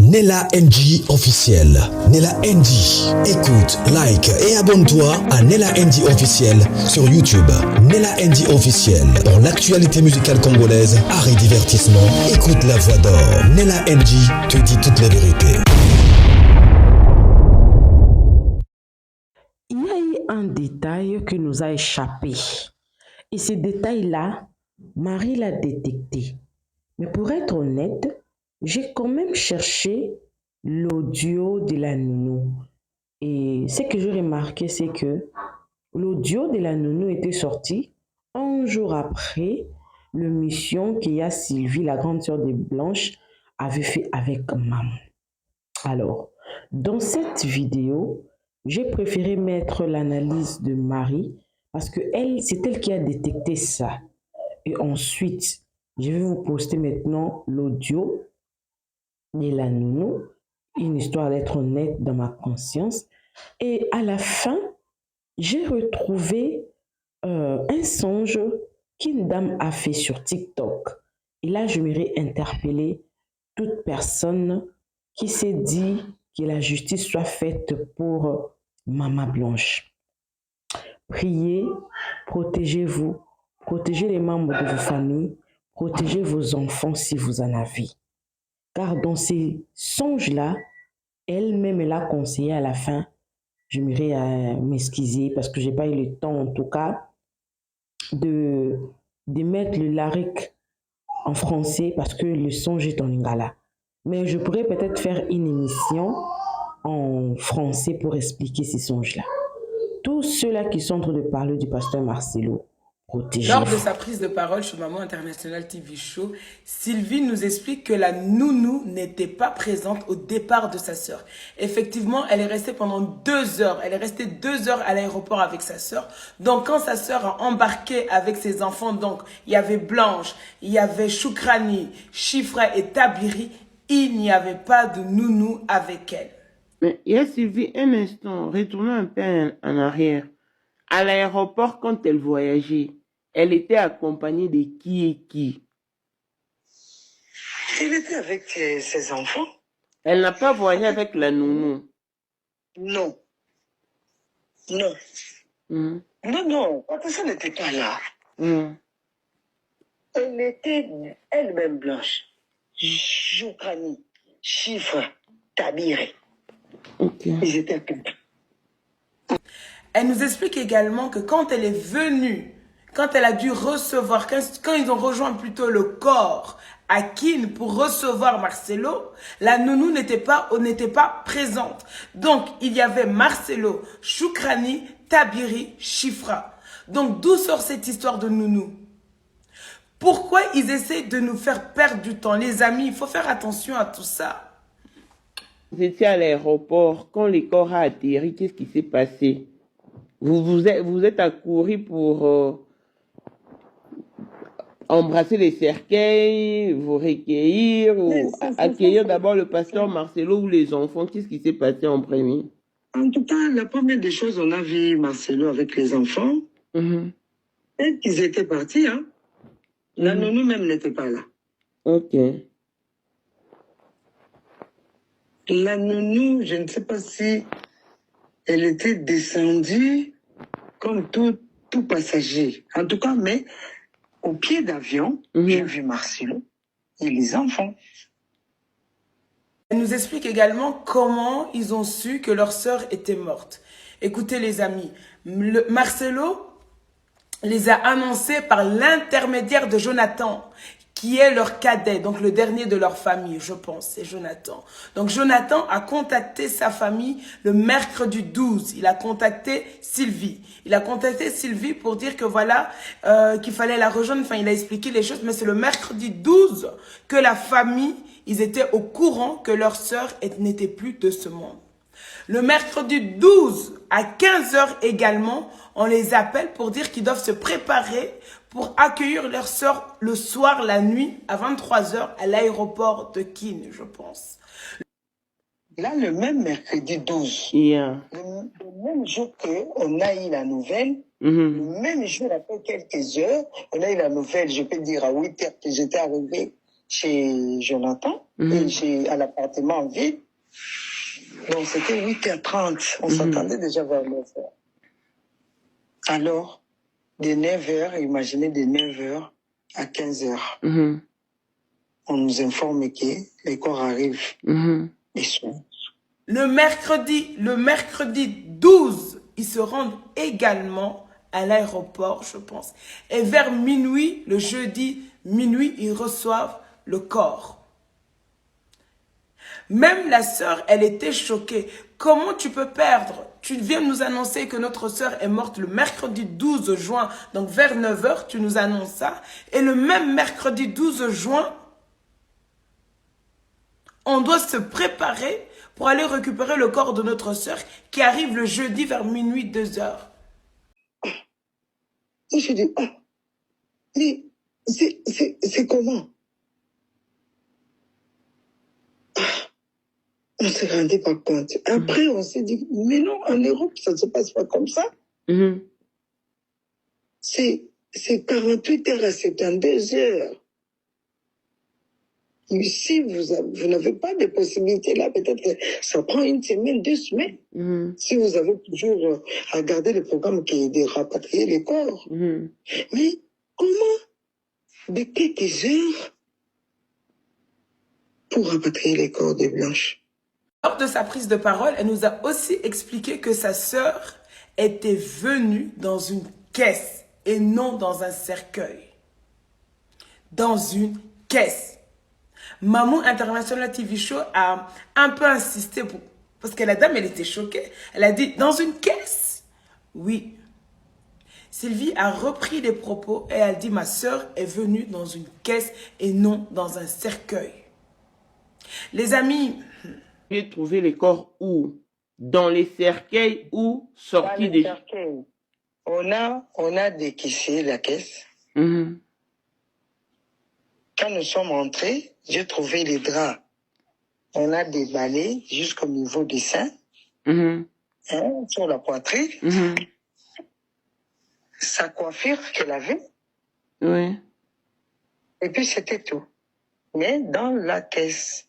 Nella NG officiel. Nella NG. Écoute, like et abonne-toi à Nella NG officiel sur YouTube. Nella NG officiel. Pour l'actualité musicale congolaise, art et divertissement, écoute la voix d'or. Nella NG te dit toute la vérité. Il y a eu un détail qui nous a échappé. Et ce détail-là, Marie l'a détecté. Mais pour être honnête, j'ai quand même cherché l'audio de la nounou. Et ce que j'ai remarqué, c'est que l'audio de la nounou était sorti un jour après l'émission qu'il a Sylvie, la grande sœur de Blanche, avait fait avec maman. Alors, dans cette vidéo, j'ai préféré mettre l'analyse de Marie parce que c'est elle qui a détecté ça. Et ensuite, je vais vous poster maintenant l'audio de la nounou, une histoire d'être honnête dans ma conscience. Et à la fin, j'ai retrouvé un songe qu'une dame a fait sur TikTok. Et là, je m'aurais interpellé toute personne qui s'est dit que la justice soit faite pour Maman Blanche. Priez, protégez-vous, protégez les membres de vos familles, protégez vos enfants si vous en avez. Car dans ces songes-là, elle-même, elle a conseillé à la fin, je m'irai m'excuser parce que je n'ai pas eu le temps en tout cas de mettre le lyrique en français parce que le songe est en lingala. Mais je pourrais peut-être faire une émission en français pour expliquer ces songes-là. Tous ceux-là qui sont en train de parler du pasteur Marcelo, protégez-vous. Lors de sa prise de parole sur Maman International TV Show, Sylvie nous explique que la nounou n'était pas présente au départ de sa sœur. Effectivement, elle est restée pendant 2 heures. Elle est restée 2 heures à l'aéroport avec sa sœur. Donc, quand sa sœur a embarqué avec ses enfants, donc, il y avait Blanche, il y avait Choukrani, Chifra et Tabiri, il n'y avait pas de nounou avec elle. Mais il y a Sylvie, un instant, retournons un peu en arrière. À l'aéroport, quand elle voyageait, elle était accompagnée de qui et qui? Elle était avec ses enfants. Elle n'a pas voyagé avec la nounou. Non. Non. Non, ça n'était pas là. Elle était elle-même Blanche. Choukrani, Chifra, Tabiré. Okay. Ils étaient tout. Elle nous explique également que quand elle est venue, quand elle a dû recevoir, quand ils ont rejoint plutôt le corps à Kin pour recevoir Marcelo, la nounou n'était pas présente. Donc, il y avait Marcelo, Choukrani, Tabiri, Chifra. Donc, d'où sort cette histoire de nounou? Pourquoi ils essaient de nous faire perdre du temps? Les amis, il faut faire attention à tout ça. Vous étiez à l'aéroport, quand le corps a atterri, qu'est-ce qui s'est passé? Vous êtes accouru pour embrasser les cercueils, vous recueillir, ou accueillir d'abord le pasteur Marcelo ou les enfants. Qu'est-ce qui s'est passé en premier? En tout cas, la première des choses, on a vu Marcelo avec les enfants. Et qu'ils étaient partis, hein. La nounou même n'était pas là. Ok. La nounou, je ne sais pas si elle était descendue comme tout passager. En tout cas, mais au pied d'avion, j'ai vu Marcelo et les enfants. Elle nous explique également comment ils ont su que leur sœur était morte. Écoutez les amis, Marcelo les a annoncés par l'intermédiaire de Jonathan, qui est leur cadet, donc le dernier de leur famille, je pense, c'est Jonathan. Donc Jonathan a contacté sa famille le mercredi 12. Il a contacté Sylvie. Il a contacté Sylvie pour dire que voilà, qu'il fallait la rejoindre. Enfin, il a expliqué les choses, mais c'est le mercredi 12 que la famille, ils étaient au courant que leur sœur n'était plus de ce monde. Le mercredi 12 à 15 h également, on les appelle pour dire qu'ils doivent se préparer pour accueillir leur sœur le soir, la nuit, à 23 h à l'aéroport de Kin, je pense. Là, le même mercredi 12, le même jour qu'on a eu la nouvelle, le même jour, après quelques heures, on a eu la nouvelle, je peux dire à 8 h que j'étais arrivé chez Jonathan, et à l'appartement en ville. Donc c'était 8h30. On s'attendait déjà vers 9h. Alors, de 9h, imaginez de 9h à 15h, on nous informe que les corps arrivent. Et sont. Le mercredi 12, ils se rendent également à l'aéroport, je pense. Et vers minuit, le jeudi minuit, ils reçoivent le corps. Même la sœur, elle était choquée. Comment tu peux perdre? Tu viens nous annoncer que notre sœur est morte le mercredi 12 juin, donc vers 9h, tu nous annonces ça. Et le même mercredi 12 juin, on doit se préparer pour aller récupérer le corps de notre sœur qui arrive le jeudi vers minuit 2h. Et je dis, mais c'est comment? On ne se rendait pas compte. Après, on s'est dit, mais non, en Europe, ça ne se passe pas comme ça. C'est 48 heures à 72 heures. Ici, vous n'avez pas de possibilité là. Peut-être que ça prend 1 semaine, 2 semaines. Si vous avez toujours à garder le programme qui est de rapatrier les corps. Mais comment de quelques heures pour rapatrier les corps de Blanche? Lors de sa prise de parole, elle nous a aussi expliqué que sa sœur était venue dans une caisse et non dans un cercueil. Dans une caisse. Mamou International TV Show a un peu insisté parce que la dame, elle était choquée. Elle a dit, dans une caisse? Oui. Sylvie a repris les propos et elle dit, ma sœur est venue dans une caisse et non dans un cercueil. Les amis... J'ai trouvé les corps où? Dans les cercueils ou sortis des... cercueils. On a décaissé la caisse. Quand nous sommes entrés, j'ai trouvé les draps. On a déballé jusqu'au niveau des seins, sur la poitrine. Sa coiffure qu'elle avait. Oui. Et puis c'était tout. Mais dans la caisse.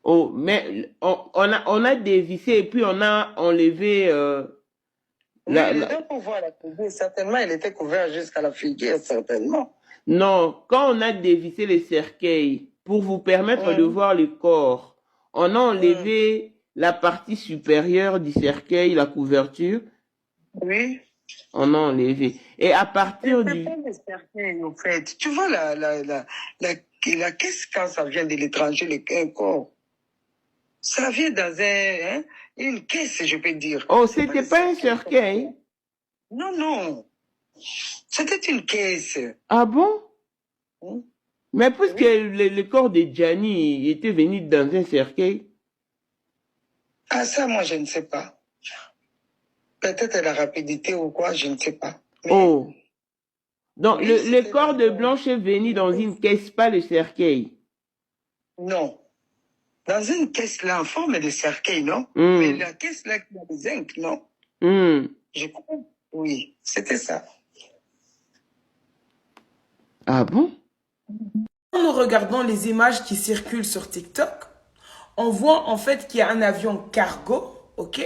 Oh, mais on a dévissé et puis on a enlevé... pour voir la figure, certainement, elle était couverte jusqu'à la figure, certainement. Non, quand on a dévissé les cercueils, pour vous permettre de voir le corps, on a enlevé la partie supérieure du cercueil, la couverture. Oui. On a enlevé. Et à partir du... Le cercueil, en fait. Tu vois la caisse quand ça vient de l'étranger, un corps. Ça vient dans une caisse, je peux dire. Oh, c'était pas un cercueil? Non, non. C'était une caisse. Ah bon? Mais puisque le corps de Gianni était venu dans un cercueil? Ah, ça, moi, je ne sais pas. Peut-être la rapidité ou quoi, je ne sais pas. Mais... Oh. Donc, le corps de Blanche est venu dans une caisse, pas le cercueil? Non. Dans une caisse là, en forme de cercueil, non? Mais la caisse là, qui a des zinc, non? Je crois. Oui, c'était ça. Ah bon? Quand nous regardons les images qui circulent sur TikTok, on voit en fait qu'il y a un avion cargo, ok?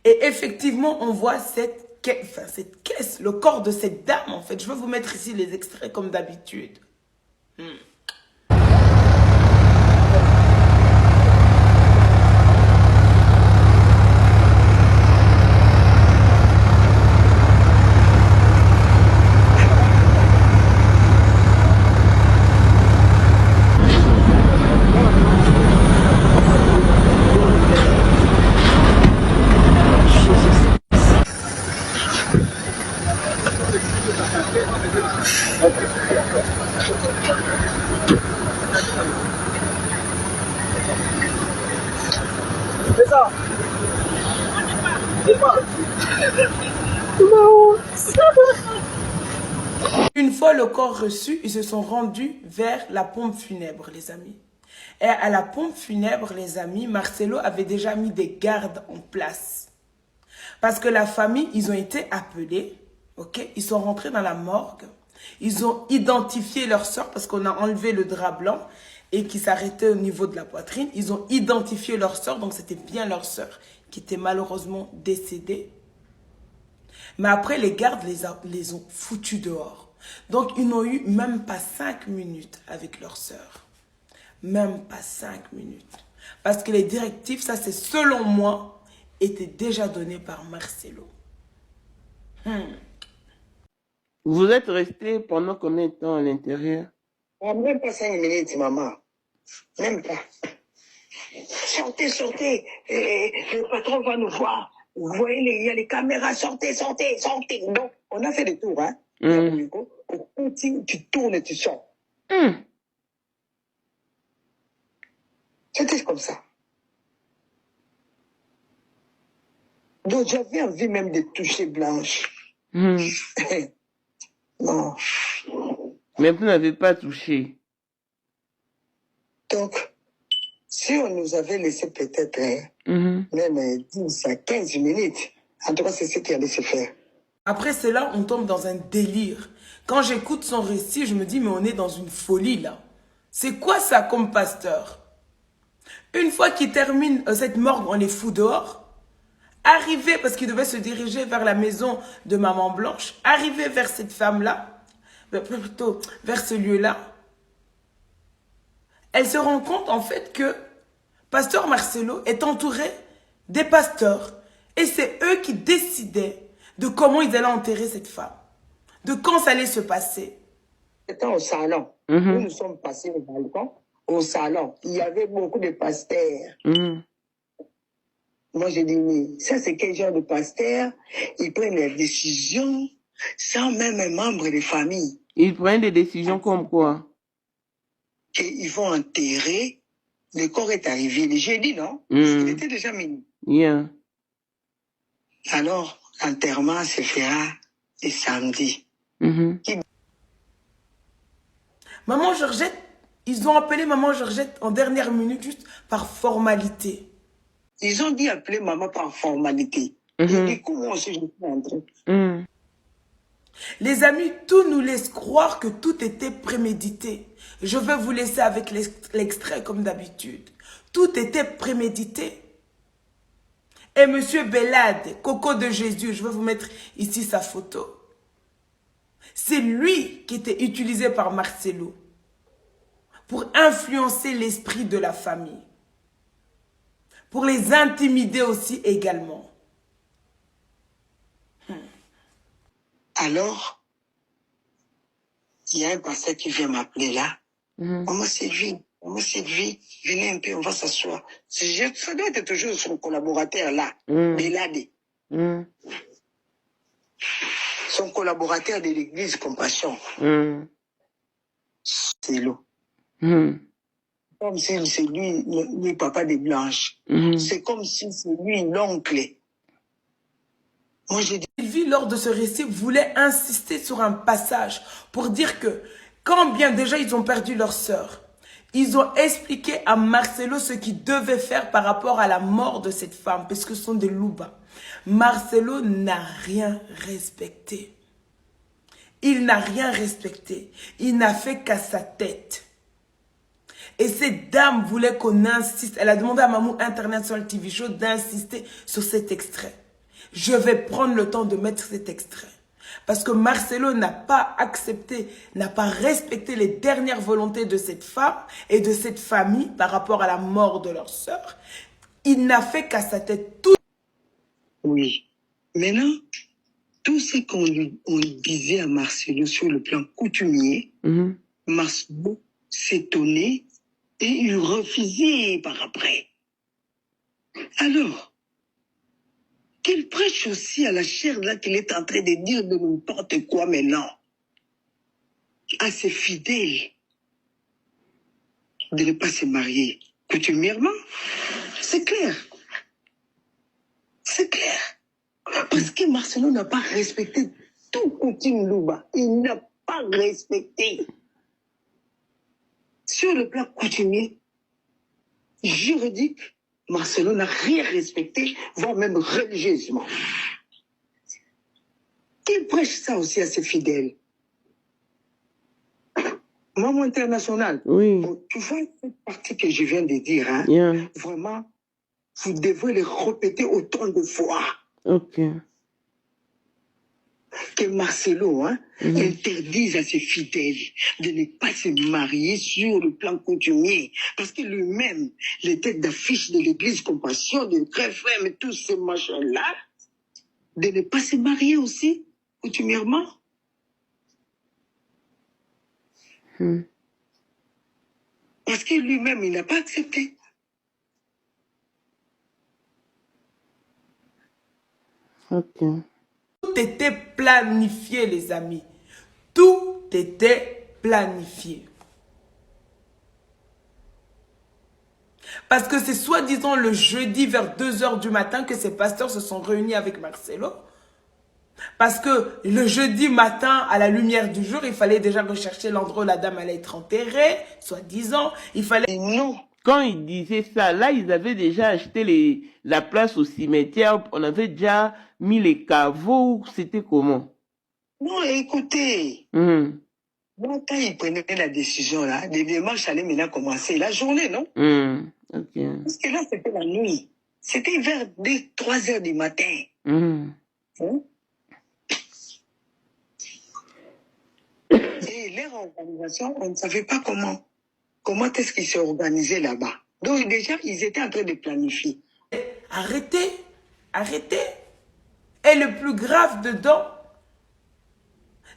Et effectivement, on voit cette caisse, le corps de cette dame, en fait. Je vais vous mettre ici les extraits comme d'habitude. Une fois le corps reçu, ils se sont rendus vers la pompe funèbre, les amis. Et à la pompe funèbre, les amis, Marcelo avait déjà mis des gardes en place. Parce que la famille, ils ont été appelés, ok? Ils sont rentrés dans la morgue. Ils ont identifié leur sœur parce qu'on a enlevé le drap blanc et qui s'arrêtait au niveau de la poitrine. Ils ont identifié leur sœur, donc c'était bien leur sœur qui était malheureusement décédée. Mais après, les gardes les ont foutus dehors. Donc, ils n'ont eu même pas 5 minutes avec leur sœur. Même pas 5 minutes. Parce que les directives, ça c'est selon moi, étaient déjà données par Marcelo. Vous êtes resté pendant combien de temps à l'intérieur? Même pas 5 minutes, maman. Même pas. Sortez, sortez. Le patron va nous voir. Vous voyez, il y a les caméras. Sortez, sortez, sortez. Donc, on a fait des tours, hein. Tu tournes et tu sors. C'était comme ça. Donc, j'avais envie même de toucher Blanche. Non. Mais vous n'avez pas touché. Donc, si on nous avait laissé peut-être même 10 à 15 minutes, en tout cas, c'est ce qui allait se faire. Après cela, on tombe dans un délire. Quand j'écoute son récit, je me dis, mais on est dans une folie là. C'est quoi ça comme pasteur? Une fois qu'il termine cette morgue, on les fout dehors. Arrivé, parce qu'il devait se diriger vers la maison de Maman Blanche, arrivé vers cette femme-là, plutôt vers ce lieu-là, elle se rend compte en fait que Pasteur Marcelo est entouré des pasteurs. Et c'est eux qui décidaient de comment ils allaient enterrer cette femme, de quand ça allait se passer. C'était au salon. Nous sommes passés au balcon, au salon. Il y avait beaucoup de pasteurs. Moi, j'ai dit, oui, ça c'est quel genre de pasteur? Ils prennent des décisions sans même un membre de famille. Ils prennent des décisions comme quoi? Ils vont enterrer. Le corps est arrivé le jeudi, non? Il était déjà minuit. Yeah. Alors, l'enterrement se fera le samedi. Maman Georgette, ils ont appelé Maman Georgette en dernière minute juste par formalité. Ils ont dit appeler maman par formalité. J'ai dit, comment aussi je suis entré? Les amis, tout nous laisse croire que tout était prémédité. Je vais vous laisser avec l'extrait comme d'habitude. Tout était prémédité. Et Monsieur Belade, Coco de Jésus, je vais vous mettre ici sa photo. C'est lui qui était utilisé par Marcelo pour influencer l'esprit de la famille. Pour les intimider aussi également. Alors, il y a un pasteur qui vient m'appeler là. Maman Sylvie, venez un peu, on va s'asseoir. Ça doit être toujours son collaborateur là, Belade. Son collaborateur de l'église Compassion. C'est l'eau. Comme si c'est lui, le papa de Blanche. C'est comme si c'est lui l'oncle. Moi, j'ai dit... Sylvie, lors de ce récit, voulait insister sur un passage pour dire que quand bien déjà ils ont perdu leur sœur, ils ont expliqué à Marcelo ce qu'il devait faire par rapport à la mort de cette femme, parce que ce sont des loubas. Marcelo n'a rien respecté. Il n'a rien respecté. Il n'a fait qu'à sa tête. Et cette dame voulait qu'on insiste. Elle a demandé à Mamou International TV Show d'insister sur cet extrait. Je vais prendre le temps de mettre cet extrait. Parce que Marcelo n'a pas accepté, n'a pas respecté les dernières volontés de cette femme et de cette famille par rapport à la mort de leur sœur. Il n'a fait qu'à sa tête tout. Oui. Maintenant, tout ce qu'on disait à Marcelo sur le plan coutumier, Marcelo s'étonnait et il refusait par après. Alors, qu'il prêche aussi à la chair là qu'il est en train de dire de n'importe quoi maintenant. À ses fidèles de ne pas se marier coutumièrement. C'est clair. C'est clair. Parce que Marcelo n'a pas respecté tout coutume Louba. Il n'a pas respecté. Sur le plan coutumier, juridique, Marcelo n'a rien respecté, voire même religieusement. Qu'il prêche ça aussi à ses fidèles. Maman internationale. Oui. Bon, tu vois cette partie que je viens de dire, hein, Yeah. vraiment, vous devez le répéter autant de fois. Ok. Que Marcelo interdise à ses fidèles de ne pas se marier sur le plan coutumier. Parce que lui-même, les têtes d'affiche de l'église Compassion, de Crèfrem et tous ces machins-là, de ne pas se marier aussi coutumièrement. Parce que lui-même, il n'a pas accepté. Ok. Tout était planifié, les amis. Tout était planifié. Parce que c'est soi-disant le jeudi vers 2 h du matin que ces pasteurs se sont réunis avec Marcelo. Parce que le jeudi matin, à la lumière du jour, il fallait déjà rechercher l'endroit où la dame allait être enterrée, soi-disant. Il fallait... Et non. Quand ils disaient ça, là, ils avaient déjà acheté la place au cimetière. On avait déjà mis les caveaux. C'était comment? Non, écoutez. Moi, quand ils prenaient la décision, là, les démarches allaient maintenant commencer la journée, non? Okay. Parce que là, c'était la nuit. C'était vers 3 h du matin. Et leur organisation, on ne savait pas comment. Comment est-ce qu'ils s'est organisé là-bas. Donc déjà, ils étaient en train de planifier. Arrêtez, arrêtez. Et le plus grave dedans,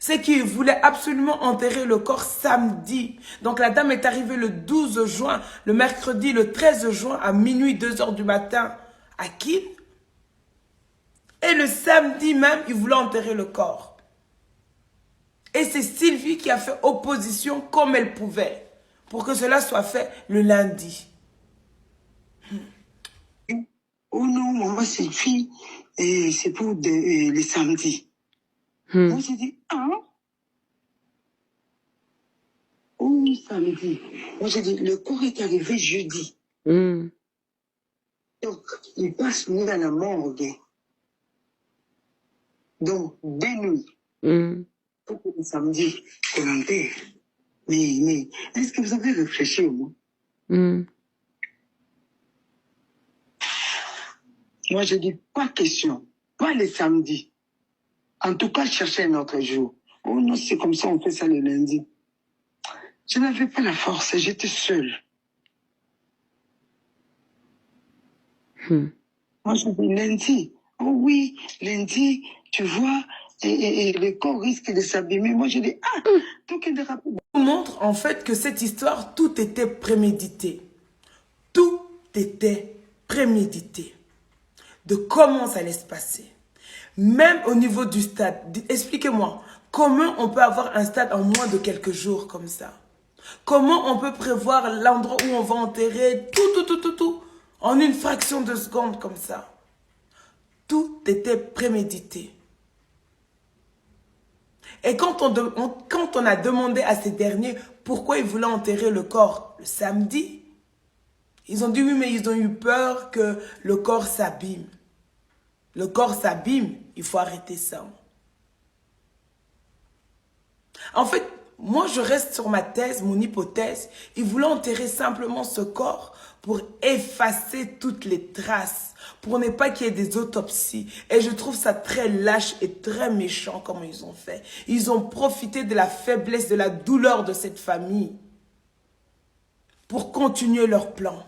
c'est qu'ils voulaient absolument enterrer le corps samedi. Donc la dame est arrivée le 12 juin, le mercredi, le 13 juin, à minuit, 2 h du matin, à Kim. Et le samedi même, ils voulaient enterrer le corps. Et c'est Sylvie qui a fait opposition comme elle pouvait pour que cela soit fait le lundi. Oh non, maman Sylvie, c'est pour les samedis. Moi, j'ai dit, ah. Oh, samedi. Moi, j'ai dit, le corps est arrivé jeudi. Donc, il passe nuit à la morgue. Donc, dès nuit. Pour que le samedi, qu'on enterre. Mais, est-ce que vous avez réfléchi au moins? Moi, je dis, pas question. Pas les samedis. En tout cas, chercher un autre jour. Oh non, c'est comme ça, on fait ça le lundi. Je n'avais pas la force, j'étais seule. Moi, je dis lundi. Oh oui, lundi, tu vois, et le corps risque de s'abîmer. Moi, je dis, ah, tout est dérapé. Montre en fait que cette histoire, tout était prémédité. Tout était prémédité. De comment ça allait se passer. Même au niveau du stade. Expliquez-moi, comment on peut avoir un stade en moins de quelques jours comme ça? Comment on peut prévoir l'endroit où on va enterrer tout, en une fraction de seconde comme ça? Tout était prémédité. Et quand on a demandé à ces derniers pourquoi ils voulaient enterrer le corps le samedi, ils ont dit oui, mais ils ont eu peur que le corps s'abîme. Le corps s'abîme, il faut arrêter ça. En fait, moi je reste sur ma thèse, mon hypothèse. Ils voulaient enterrer simplement ce corps pour effacer toutes les traces, pour ne pas qu'il y ait des autopsies. Et je trouve ça très lâche et très méchant comment ils ont fait. Ils ont profité de la faiblesse, de la douleur de cette famille pour continuer leur plan.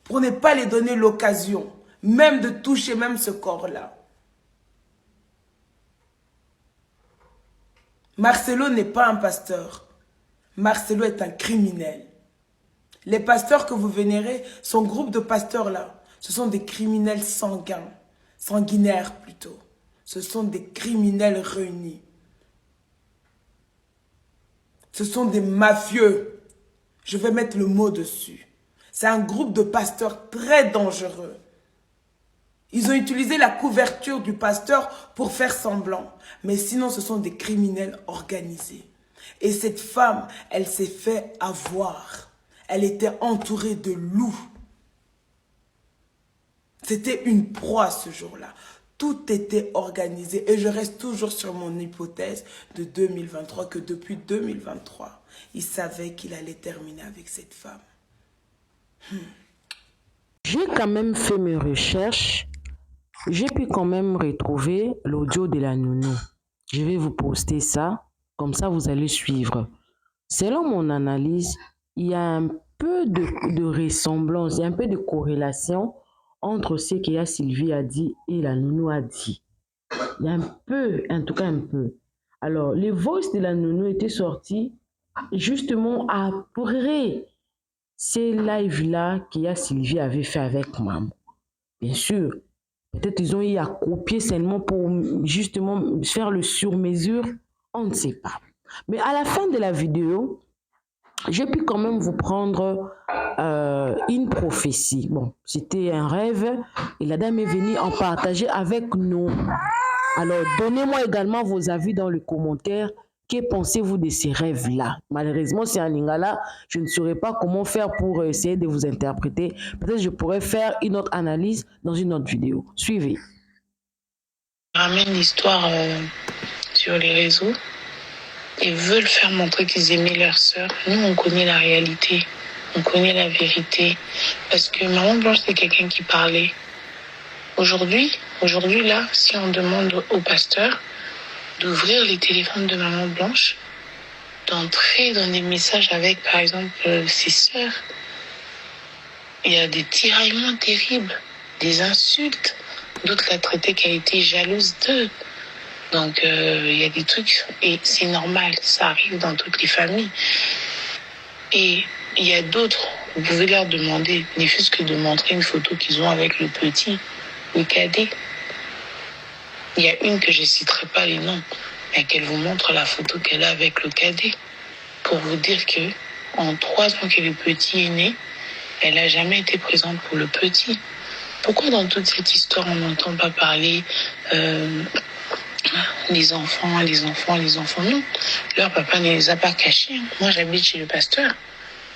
Pour ne pas les donner l'occasion, même de toucher même ce corps-là. Marcelo n'est pas un pasteur. Marcelo est un criminel. Les pasteurs que vous vénérez, son groupe de pasteurs-là, ce sont des criminels sanguinaires plutôt. Ce sont des criminels réunis. Ce sont des mafieux. Je vais mettre le mot dessus. C'est un groupe de pasteurs très dangereux. Ils ont utilisé la couverture du pasteur pour faire semblant. Mais sinon, ce sont des criminels organisés. Et cette femme, elle s'est fait avoir. Elle était entourée de loups. C'était une proie ce jour-là. Tout était organisé et je reste toujours sur mon hypothèse de 2023 que depuis 2023, il savait qu'il allait terminer avec cette femme. J'ai quand même fait mes recherches. J'ai pu quand même retrouver l'audio de la nounou. Je vais vous poster ça, comme ça vous allez suivre. Selon mon analyse, il y a un peu de ressemblance, il y a un peu de corrélation entre ce que Sylvie a dit et la nounou a dit. Il y a un peu, en tout cas un peu. Alors, les voices de la nounou étaient sorties justement après ces lives-là que Sylvie avait fait avec maman. Bien sûr, peut-être ils ont eu à copier seulement pour justement faire le sur-mesure, on ne sait pas. Mais à la fin de la vidéo, j'ai pu quand même vous prendre une prophétie. Bon, c'était un rêve et la dame est venue en partager avec nous. Alors, donnez-moi également vos avis dans les commentaires. Que pensez-vous de ces rêves-là? Malheureusement, c'est en lingala. Je ne saurais pas comment faire pour essayer de vous interpréter. Peut-être que je pourrais faire une autre analyse dans une autre vidéo. Suivez. Je ramène l'histoire sur les réseaux. Ils veulent faire montrer qu'ils aimaient leur sœur. Nous, on connaît la réalité. On connaît la vérité. Parce que Maman Blanche, c'est quelqu'un qui parlait. Aujourd'hui, là, si on demande au pasteur d'ouvrir les téléphones de Maman Blanche, d'entrer dans des messages avec, par exemple, ses sœurs, il y a des tiraillements terribles, des insultes. D'autres la traitaient qu'elle était jalouse d'eux. Donc, il y a des trucs, et c'est normal, ça arrive dans toutes les familles. Et il y a d'autres, vous pouvez leur demander, ne fût-ce que de montrer une photo qu'ils ont avec le petit, le cadet. Il y a une que je ne citerai pas les noms, mais qu'elle vous montre la photo qu'elle a avec le cadet, pour vous dire que en 3 ans que le petit est né, elle n'a jamais été présente pour le petit. Pourquoi dans toute cette histoire, on n'entend pas parler les enfants? Non, leur papa ne les a pas cachés. Moi, j'habite chez le pasteur.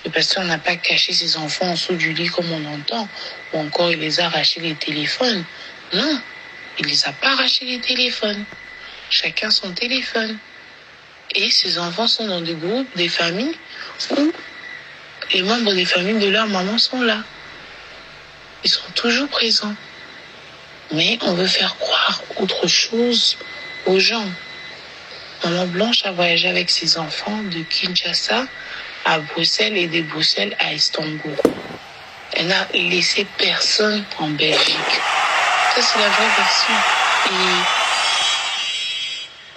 Le pasteur n'a pas caché ses enfants en dessous du lit comme on entend, ou encore il les a arrachés les téléphones. Non, il les a pas arrachés les téléphones. Chacun son téléphone. Et ces enfants sont dans des groupes, des familles, où les membres des familles de leur maman sont là. Ils sont toujours présents. Mais on veut faire croire autre chose aux gens. Maman Blanche a voyagé avec ses enfants de Kinshasa à Bruxelles et de Bruxelles à Istanbul. Elle n'a laissé personne en Belgique. Ça, c'est la vraie version.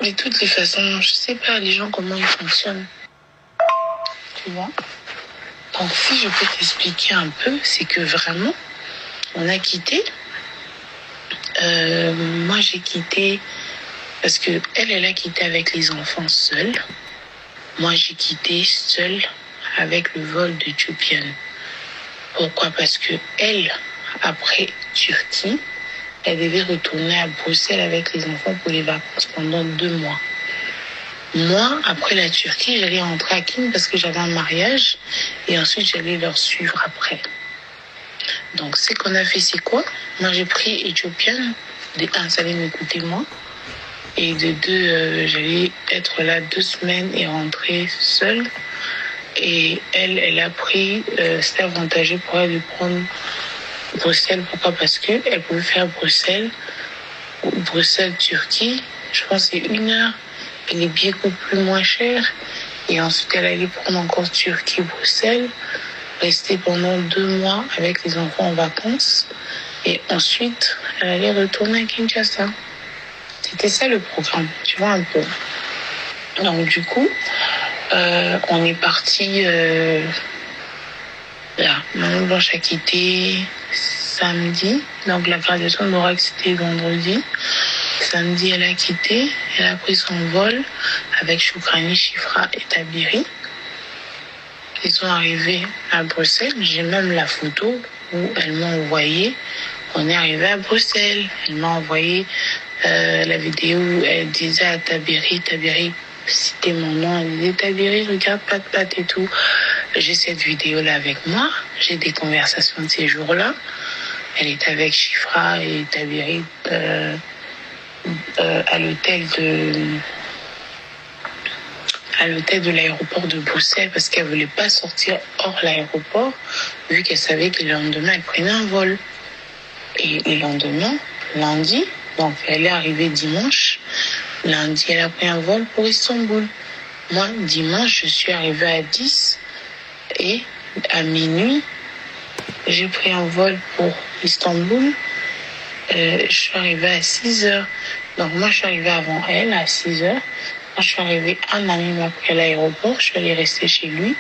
Et de toutes les façons, je sais pas, les gens, comment ils fonctionnent. Tu vois? Donc, si je peux t'expliquer un peu, c'est que vraiment, on a quitté. Moi, j'ai quitté parce que elle a quitté avec les enfants seule. Moi, j'ai quitté seule avec le vol d'Éthiopienne. Pourquoi? Parce que elle, après Turquie, elle devait retourner à Bruxelles avec les enfants pour les vacances pendant 2 mois. Moi, après la Turquie, j'allais rentrer à Kin parce que j'avais un mariage et ensuite j'allais leur suivre après. Donc, ce qu'on a fait, c'est quoi? Moi, j'ai pris Éthiopienne. De 1, ça allait m'écouter moi. Et de 2, j'allais être là 2 semaines et rentrer seule. Et elle a pris, c'était avantageux pour elle de prendre Bruxelles. Pourquoi? Parce qu'elle pouvait faire Bruxelles-Turquie. Je pense que c'est 1 heure. Et les billets coûtent plus moins cher. Et ensuite, elle allait prendre encore Turquie-Bruxelles. Rester pendant 2 mois avec les enfants en vacances. Et ensuite, elle allait retourner à Kinshasa. C'était ça le programme, tu vois un peu. Donc du coup, on est parti là. Maman Blanche a quitté samedi. Donc la graduation de l'oracle, c'était vendredi. Samedi, elle a quitté. Elle a pris son vol avec Choukrani, Chifra et Tabiri. Ils sont arrivés à Bruxelles. J'ai même la photo où elle m'a envoyé. On est arrivé à Bruxelles. Elle m'a envoyé la vidéo où elle disait à Tabiri, c'était mon nom, elle disait Tabiri, regarde Pat et tout. J'ai cette vidéo-là avec moi. J'ai des conversations de ces jours-là. Elle est avec Chifra et Tabiri à l'hôtel de l'aéroport de Bruxelles parce qu'elle voulait pas sortir hors l'aéroport vu qu'elle savait que le lendemain elle prenait un vol. Et le lendemain, lundi, donc elle est arrivée dimanche, lundi elle a pris un vol pour Istanbul. Moi, dimanche, je suis arrivée à 10 et à minuit, j'ai pris un vol pour Istanbul. Je suis arrivée à 6 heures. Donc moi, je suis arrivée avant elle à 6 heures. Quand je suis arrivée, un ami m'a pris à l'aéroport. Je suis allée rester chez lui.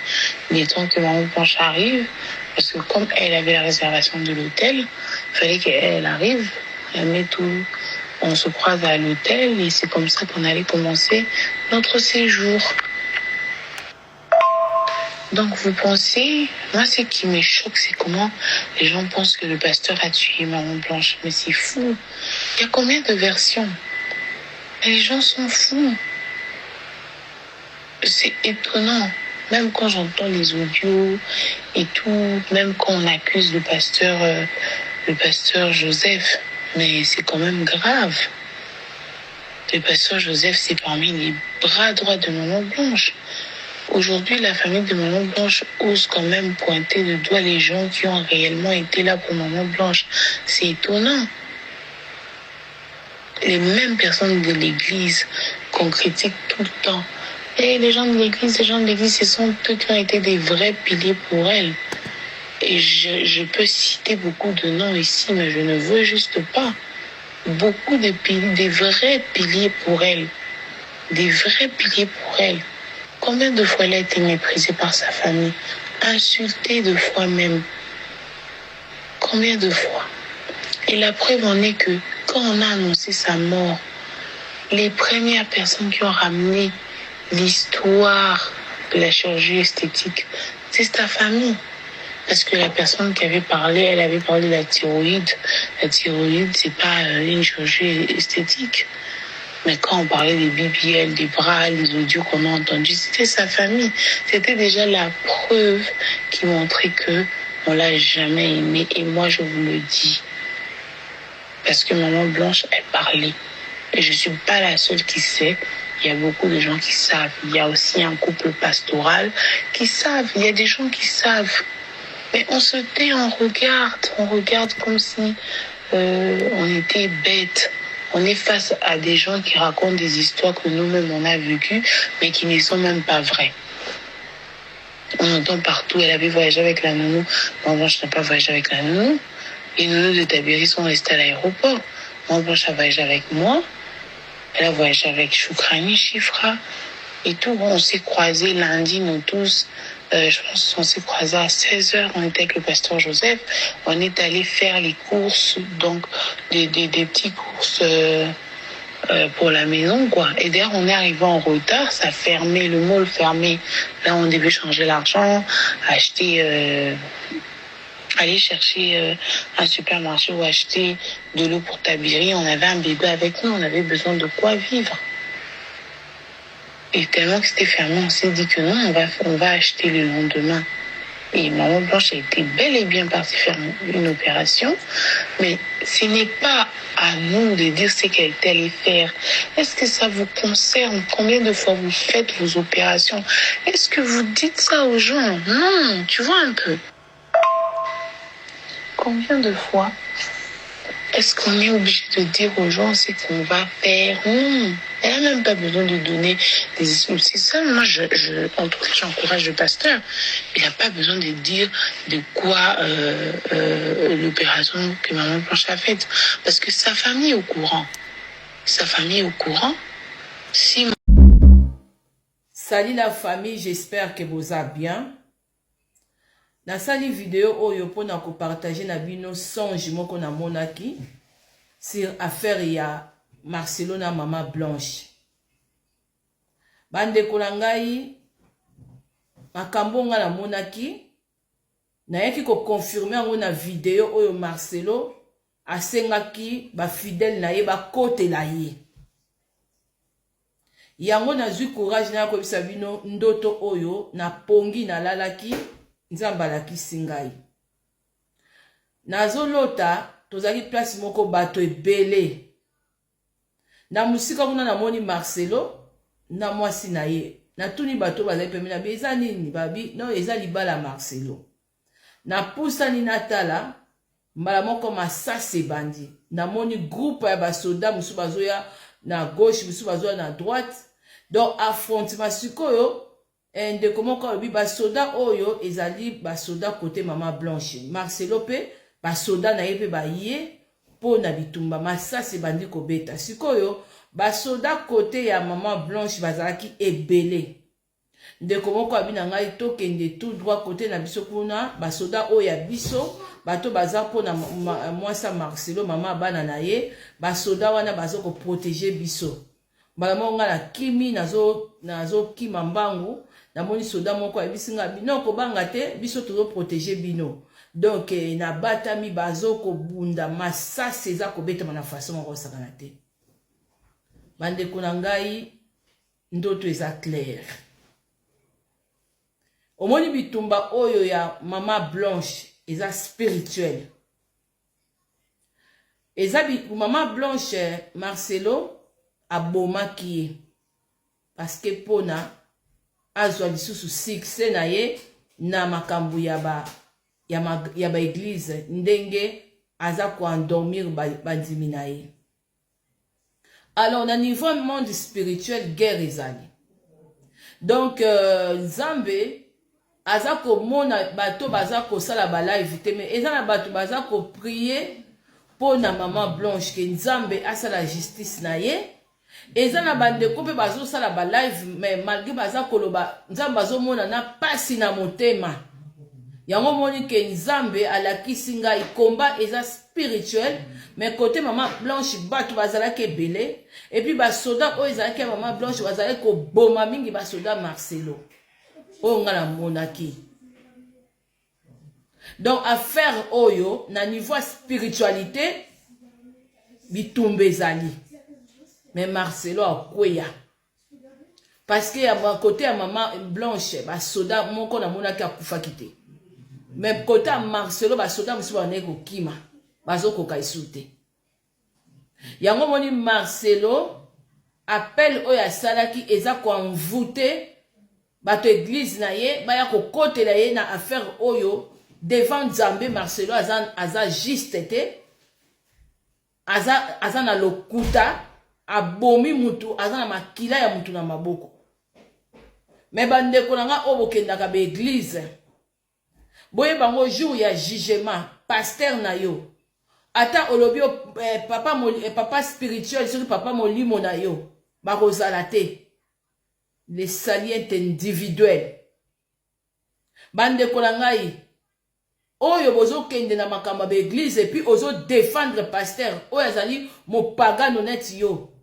Il est temps que Maman Blanche arrive. Parce que comme elle avait la réservation de l'hôtel, il fallait qu'elle arrive. Elle met tout. On se croise à l'hôtel et c'est comme ça qu'on allait commencer notre séjour. Donc vous pensez, moi ce qui me choque, c'est comment les gens pensent que le pasteur a tué Maman Blanche. Mais c'est fou. Il y a combien de versions? Et les gens sont fous. C'est étonnant. Même quand j'entends les audios et tout, même quand on accuse le pasteur Joseph, mais c'est quand même grave. Le pasteur Joseph, c'est parmi les bras droits de Maman Blanche. Aujourd'hui, la famille de Maman Blanche ose quand même pointer du doigt les gens qui ont réellement été là pour Maman Blanche. C'est étonnant. Les mêmes personnes de l'église qu'on critique tout le temps. Et les gens de l'église, ce sont eux qui ont été des vrais piliers pour elle. Et je peux citer beaucoup de noms ici, mais je ne veux juste pas. Beaucoup de piliers, des vrais piliers pour elle. Des vrais piliers pour elle. Combien de fois elle a été méprisée par sa famille, insultée de fois même. Combien de fois? Et la preuve en est que quand on a annoncé sa mort, les premières personnes qui ont ramené l'histoire de la chirurgie esthétique, c'est sa famille. Parce que la personne qui avait parlé, elle avait parlé de la thyroïde. La thyroïde, c'est pas une chirurgie esthétique. Mais quand on parlait des BBL, des bras, les audios qu'on a entendus, c'était sa famille. C'était déjà la preuve qui montrait que on l'a jamais aimé. Et moi, je vous le dis. Parce que Maman Blanche, elle parlait. Et je suis pas la seule qui sait. Il y a beaucoup de gens qui savent. Il y a aussi un couple pastoral qui savent. Il y a des gens qui savent. Mais on se tait, on regarde comme si on était bêtes. On est face à des gens qui racontent des histoires que nous-mêmes on a vécues, mais qui ne sont même pas vraies. On entend partout, elle avait voyagé avec la nounou. Maman Blanche n'a pas voyagé avec la nounou. Les nounous de Tabiri sont restés à l'aéroport. Maman Blanche a voyagé avec moi. Elle a voyagé avec Choukrani, Chifra et tout. On s'est croisés lundi, nous tous. Je pense qu'on s'est croisés à 16h. On était avec le pasteur Joseph. On est allé faire les courses, donc des petites courses pour la maison, quoi. Et d'ailleurs, on est arrivé en retard. Ça fermait, le mall fermé. Là, on devait changer l'argent, acheter... aller chercher un supermarché ou acheter de l'eau pour Tabiri. On avait un bébé avec nous, on avait besoin de quoi vivre. Et tellement que c'était fermé, on s'est dit que non, on va acheter le lendemain. Et Maman Blanche a été bel et bien partie faire une opération. Mais ce n'est pas à nous de dire ce qu'elle allait faire. Est-ce que ça vous concerne? Combien de fois vous faites vos opérations? Est-ce que vous dites ça aux gens? Non, tu vois un peu. Combien de fois est-ce qu'on est obligé de dire aux gens ce qu'on va faire? Non, elle n'a même pas besoin de donner des excuses. C'est ça, moi, en tout cas, j'encourage le pasteur. Il n'a pas besoin de dire de quoi l'opération que Maman Blanche a faite. Parce que sa famille est au courant. Sa famille est au courant. Si... Salut la famille, j'espère que vous allez bien. Dans cette vidéo, oyo pona ko partager na bino songe moko na monaki sur affaire ya Marcelo na Maman Blanche. Bande kolangai makambo nga na monaki na yaki ko confirmer ngo na vidéo oyo Marcelo asengaki ba fidèle na ye ba kote la ye. Yango na zui courage na ko bisa bino ndoto oyo na pongi na lalaki Nzamba la kisingai. Nazo lota, tozaki place moko bato ebele. Na musika kuna na moni Marcelo na mwasi na ye. Na tuni bato bazali pembe na beza nini babi no eza libala Marcelo. Na pusa ni natala mbala moko masase bandi. Na moni groupe ya basoda musu bazoya na gauche musu bazoya na droite. Donc affrontement sikoyo ndeko moko obi basoda oyo ezali basoda côté Mama Blanche. Marcelo pe basoda na ye pe ba ye po na bitumba masase bandi kobeta. Sikoyo basoda côté ya Mama Blanche bazalaki ebele. Ndeko moko abina ngai tokende tout droit côté na biso kuna basoda oyo ya biso bato baza po na mwasa Marcelo mama bana na ye basoda wana bazo ko protéger biso. Mbala monga na kimi nazo kima mbangu na moni soda moko abisinga bino ko banga te biso tozo protéger bino. Donc na batami bazo ko bunda masase eza ko beta na façon moko sakana te. Bande kuna ngai ndoto eza clair. Omoni bitumba oyo ya Mama Blanche eza spirituel. Eza Mama Blanche Marcelo abomaki ye. Parce que pona azwa lisusu succès na ye na makambu ya ba église ndenge aza ko endormir bandimi na ye. Alors na niveau monde spirituel guerre ezali. Donc Nzambe aza ko mona bato baza ko sala ba live te mais eza na bato baza ko prier pour na Mama Blanche que Nzambe asala justice na ye. Eza na bande ko pe bazo sala ba live mais malgré baza ko loba Nzambe bazo mona na pasi na motema. Yango moni ke Nzambe alakisi ngai combat eza spirituel mais côté Mama Blanche bato bazala ke belé et puis ba soda o eza ke Mama Blanche bazala ko boma mingi ba soda Marcelo. O ngala monaki. Donc affaire oyo na niveau spiritualité bitumbe ezali. Mais Marcelo akweya. Parce que à côté à Mama Blanche ba soda moko na monaki akufa kite. Mais côté à Marcelo ba soda musu ba neko kima. Bazo ko kaisute. Yango moni Marcelo appel oya salaki eza ko envoûter bato église na ye baya ko kote la ye na affaire oyo devant Nzambe. Marcelo aza juste te aza na lokuta abomi mutu aza na makila ya mutu na maboko. Mais bande konanga obokendaka be église boye bango jour ya jugement pasteur na yo ata olobi papa spirituel sur papa molimo na yo bakozala te. Les salients individuels. Bande kolangai. Oyo bozo kende na makamba be église et puis ozo défendre pasteur. Oyo azali mo pagano net yo.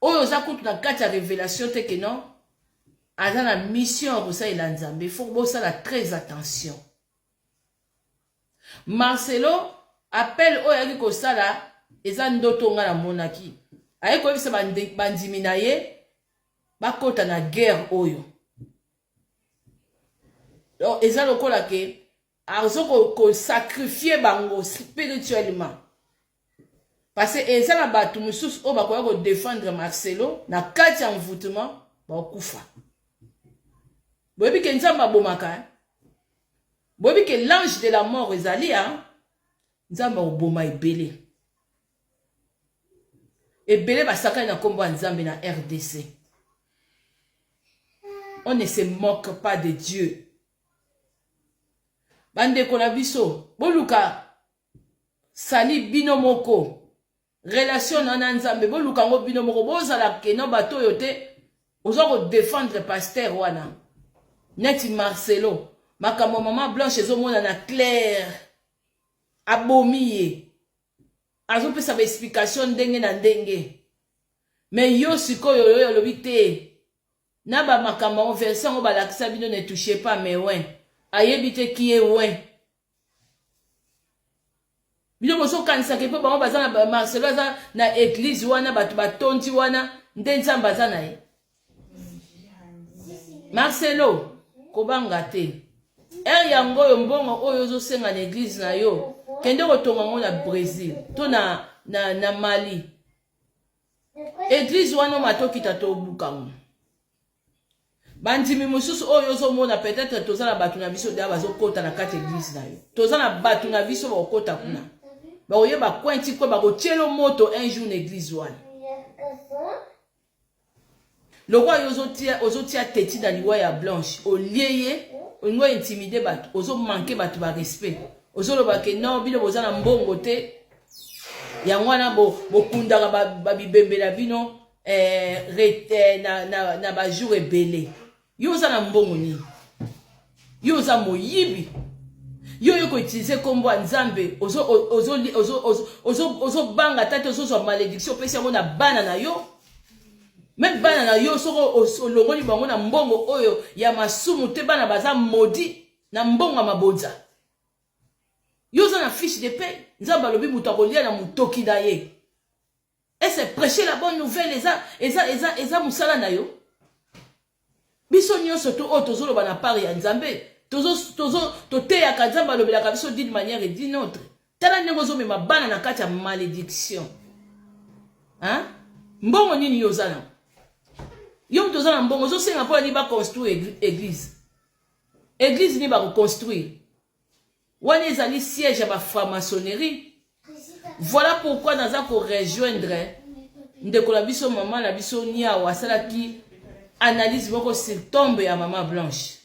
Oyo za kutu na kati ya révélation te que non. Aza na mission kosa ila Nzambe. Faut bosa la très attention. Marcelo appelle oyo yaki kosala eza ndoto nga na monaki. Aye ko bisa bandimi na ye bakota na guerre oyo. Donc eza lokola ke azo ko sacrifier bango spirituellement. Parce que eza na batu mususu o bakoya ko défendre Marcelo na kati ya envoûtement ba okufa. Boyebi ke Nzamba bomaka. Boyebi ke l'ange de la mort ezali Nzamba oboma ebele. Ebele basaka na kombo Nzambe na RDC. On ne se moque pas de Dieu. Bande konabiso, boluka sali binomoko. Relation na Nzambe, boluka ngo binomoko bozala keno bato yote. Ozo ko défendre pasteur wana. Neti Marcelo, makambo Mama Blanche ezomona na clair. Abomiye. Azo pesa ba explication ndenge na ndenge. Mais yo sikoyo yo lobi te. Na ba makamba version ba lakisa bino ne touchez pas mais ouais. Ayebite qui est ouais. Bino boso kanisa ke po ba baza na Marcelo na église wana batu batonti wana nde Nzamba baza na ye. Marcelo kobanga te. Yango yo mbongo oyo zo senga na église na yo. Kende ko tonga ngo na Brésil, to na Mali. Église wana matoki tato bukango. Bandimi mususu oyo ozomona peut-être tozala batu na biso da bazokota na kati église na yo. Tozala batu na biso bakota kuna. Ba oyeba kwenti ko bakotielo moto un jour na église wana. Le roi ozotia teti na liwa ya blanche au lieye ongo intimider batu ozo manquer batu ba respect. Ozoloba ke non bino bozana mbongo te. Ya mwana bokundaka babibembela bino na ba jour ebele. Yo za na mbongo ni. Yo za moyibi. Yo ko utiliser kombo nzambe ozo banga tate ozo malédiction pesa ngo na bana na yo. Même bana na yo soko longoli bango na mbongo oyo ya masumu te bana baza maudit na mbongo mabonza. Yo za na fiche de paie. Nzamba lobi mutakolia na mutoki na ye. Et c'est prêcher la bonne nouvelle eza musala na yo. Biso nyonso to otozolo bana pari ya nzambe. To te ya kanzamba lobi la kabiso d'une manière et d'une autre. Tala nengo zo mema bana na kati ya malédiction. Hein? Mbongo nini yo zana? Yo tozana mbongo zo senga po ni ba construire église. Église ni ba reconstruire. Wana ezali siège à la franc-maçonnerie. Voilà pourquoi nous avons rejoindre ndeko la biso maman la biso nia wasala ki analyse boko sur tombe ya maman Blanche.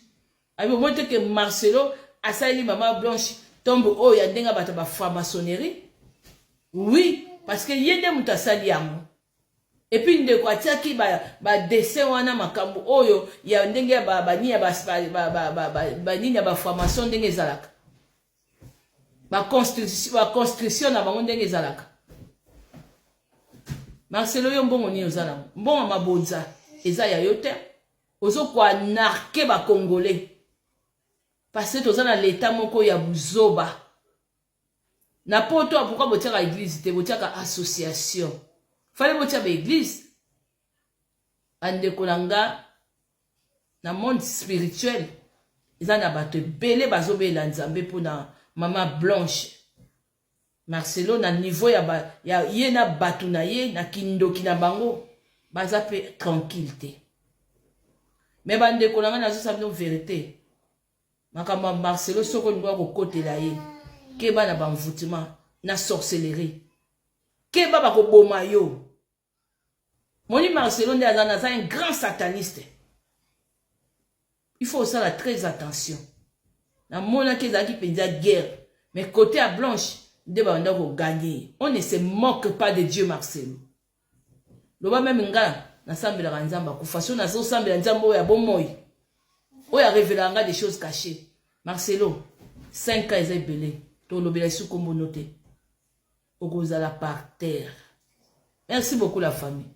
Abi monte que Marcelo asali maman Blanche tombe o ya ndenga bata ba franc-maçonnerie. Oui, parce que yende mutasali yamo. Et puis ndeko atiaki ba dessin wana makambo oyo ya ndenge ba nia ba nia ba franc-maçon ndenge zalaka. Ma construction na bango ndenge ezalaka. Marcelo yo mbongo ni ozala. Mbongo mabonza eza ya yo te. Ozo kwa narke ba Congolais. Parce que tozana l'état moko ya buzoba. Na poto pourquoi botiaka église te botiaka association. Fallait botia ba église. Ande kolanga na monde spirituel. Ezana bato belé bazobela nzambe pona Maman Blanche. Marcelo na niveau ya ye na batu na ye na kindoki na bango baza pe tranquillité. Mais bande kolanga na zo sabino vérité. Makamba Marcelo soko ngwa ko côté la ye. Keba na banvutima na sorcellerie. Keba ba ko boma yo. Moni Marcelo ndi azana za un grand sataniste. Il faut ça la très attention. Na mona kezaki penza guerre. Mais côté à Blanche, de banda ko gagner. On ne se moque pas de Dieu Marcelo. Loba même nga na sambela nzamba ku façon na zo sambela nzamba oya bomoy. Oya révélanga des choses cachées. Marcelo, 5 ans est belé. To lobela sou kombo noté. Okozala par terre. Merci beaucoup la famille.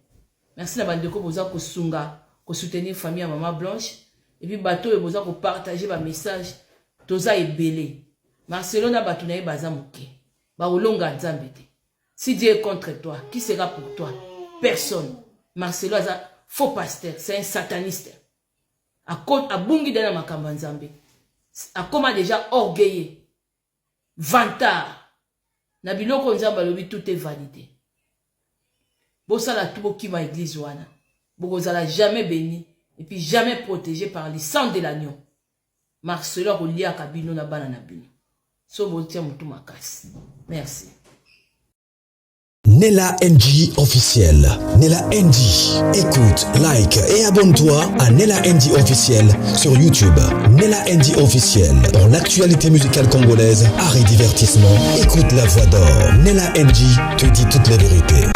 Merci na bandeko boza ko sunga, ko soutenir famille à maman Blanche et puis bateau et boza ko partager ba message. Toza ebele. Marcelo na batu na ye baza moke. Ba olonga nzambe te. Si Dieu est contre toi, qui sera pour toi? Personne. Marcelo aza faux pasteur, c'est un sataniste. A bungi dana makamba nzambe. A koma déjà orgueilleux. Vantard. Na biloko nzamba lobi tout est validé. Bosala tout bokima église wana. Bokozala jamais béni et puis jamais protégé par le sang de l'agneau. Marcelo kolia kabino na bana na bino. So botia mutu makasi. Merci. Nella NG officiel. Nella NG. Écoute, like et abonne-toi à Nella NG officiel sur YouTube. Nella NG officiel. Pour l'actualité musicale congolaise, art et divertissement, écoute la voix d'or. Nella NG te dit toutes les vérités.